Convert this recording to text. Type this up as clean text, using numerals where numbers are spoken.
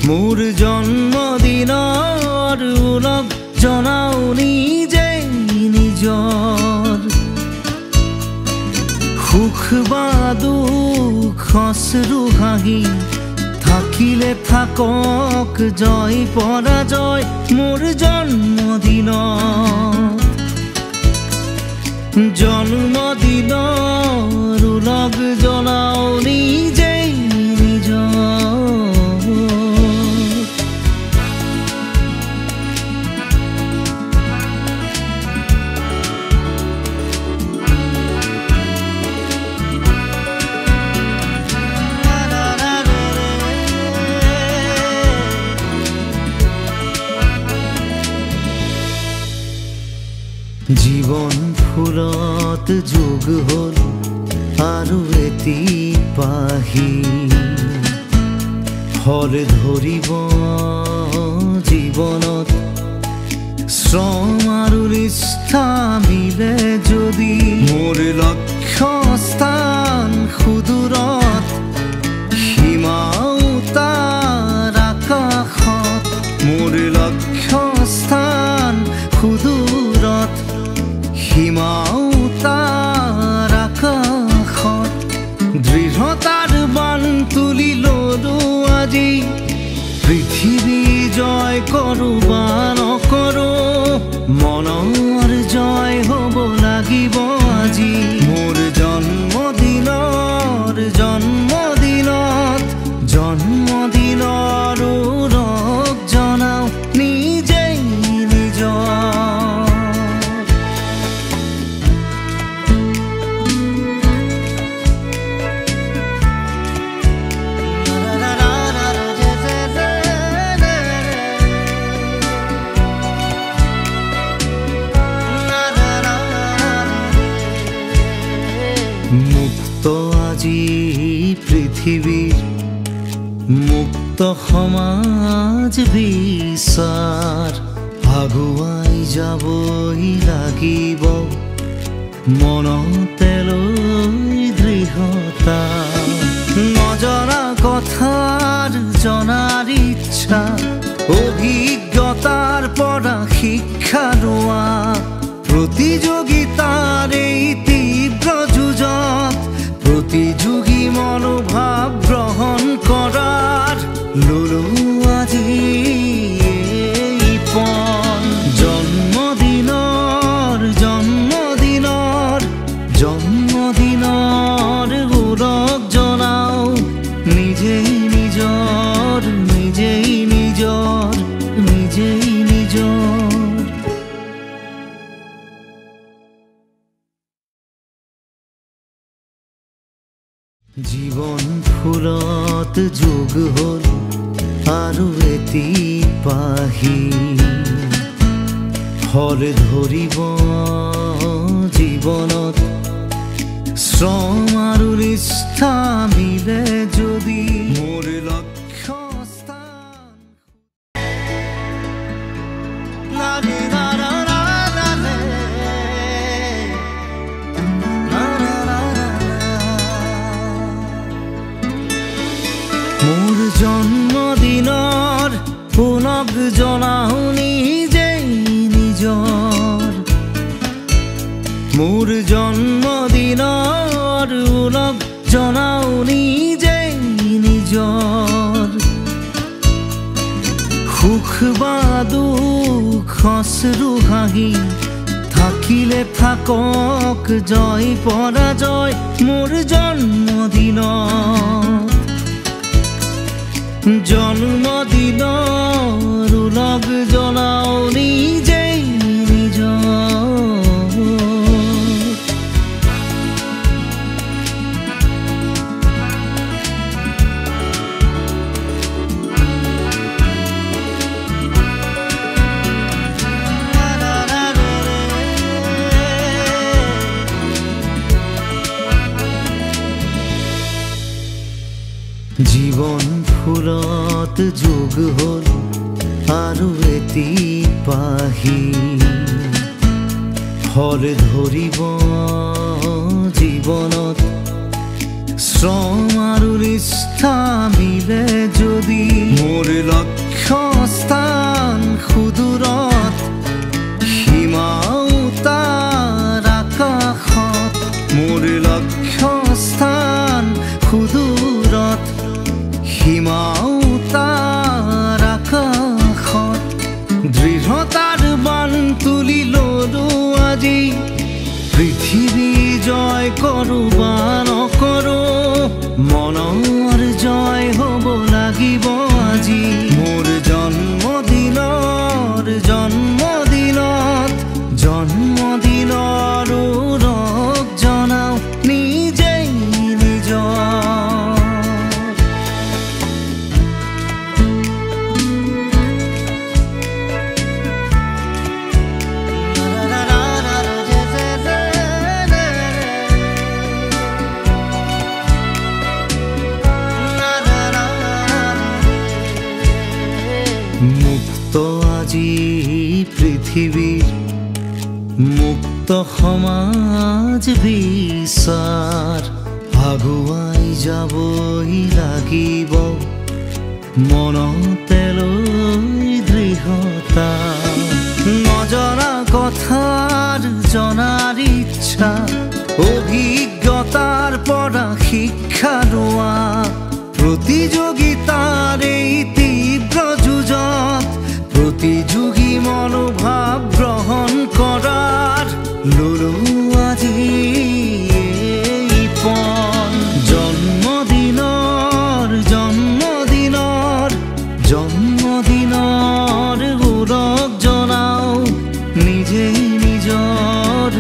মোৰ জন্মদিনৰ উলগ জনাও নিজেই নিজৰ সুখ বা দুখ হসৰু হাঁহি থাকিলে থাকক জয় পৰাজয় মোৰ জন্মদিনৰ উলগ জনাও নিজেই জীৱন ফুলত যোগ হ'ল আৰু এটি পাহি ফল ধৰিব জীৱনত শ্ৰম আৰু নিষ্ঠা মিলে যদি মোৰ লক্ষ্য স্থান সুদূৰত সীমাও তাৰ আকাশত মোৰ লক্ষ্য স্থান সুদূৰত সীমাও তাৰ আকাশত দৃঢ়তাৰ বান তুলি ললো আজি পৃথিৱী জয় কৰো বা নকৰো মনৰ জয় হ'ব লাগিব আজি মোৰ জন্মদিনৰ উলগ জনাও নিজেই মুক্ত আজি পৃথিৱীৰ মুক্ত সমাজ বিচাৰ আগুৱাই যাবই লাগিব মনতে লৈ দৃঢ়তা নজনা কথাৰ জনাৰ ইচ্ছা অভিজ্ঞতাৰ পৰা শিক্ষা লোৱা প্ৰতিযোগিতাৰ এই তীব্ৰ যুঁজত প্ৰতিযোগী মনোভাৱ গ্ৰহণ কৰাৰ ললো আজি এই পণ জন্মদিনৰ উলগ জনাও নিজেই নিজৰ জীৱন ফুলত যোগ হ'ল আৰু এটি পাহি ফল ধৰিব জীৱনত শ্ৰম আৰু নিষ্ঠা মিলে যদি মোৰ লক্ষ্য স্থান মোৰ জন্মদিনৰ উলগ জনাও নিজেই নিজৰ মোৰ জন্মদিনৰ উলগ জনাও নিজেই নিজৰ সুখ বা দুখ হসৰু হাঁহি থাকিলে থাকক জয় পৰাজয় মোৰ জন্মদিনৰ উলগ জনাও নিজেই জীৱন ফুলত যোগ হ'ল আৰু এটি পাহি ফল ধৰিব জীৱনত শ্ৰম আৰু নিষ্ঠা মিলে যদি মোৰ লক্ষ্য স্থান সুদূৰত সীমাও তাৰ আকাশত মোৰ লক্ষ্য স্থান সুদূৰত সীমাও তাৰ আকাশত দৃঢ়তাৰ বান তুলি ললো আজি পৃথিৱী জয় কৰো বা নকৰো মনৰ জয় হ'ব লাগিব আজি মোৰ জন্মদিনৰ ৰগ জনাও নিজেই নিজৰ মুক্ত আজি পৃথিৱীৰ মুক্ত সমাজ বিচাৰ আগুৱাই যাবই লাগিব মনতে লৈ দৃঢ়তা নজনা কথাৰ জনাৰ ইচ্ছা অভিজ্ঞতাৰ পৰা শিক্ষা লোৱা প্ৰতিযোগিতাৰ এই তীব্ৰ যুঁজত প্ৰতিযোগী মনোভাৱ গ্ৰহণ কৰাৰ ললো আজি এই পণ জন্মদিনৰ উৰগ জনাও নিজেই নিজৰ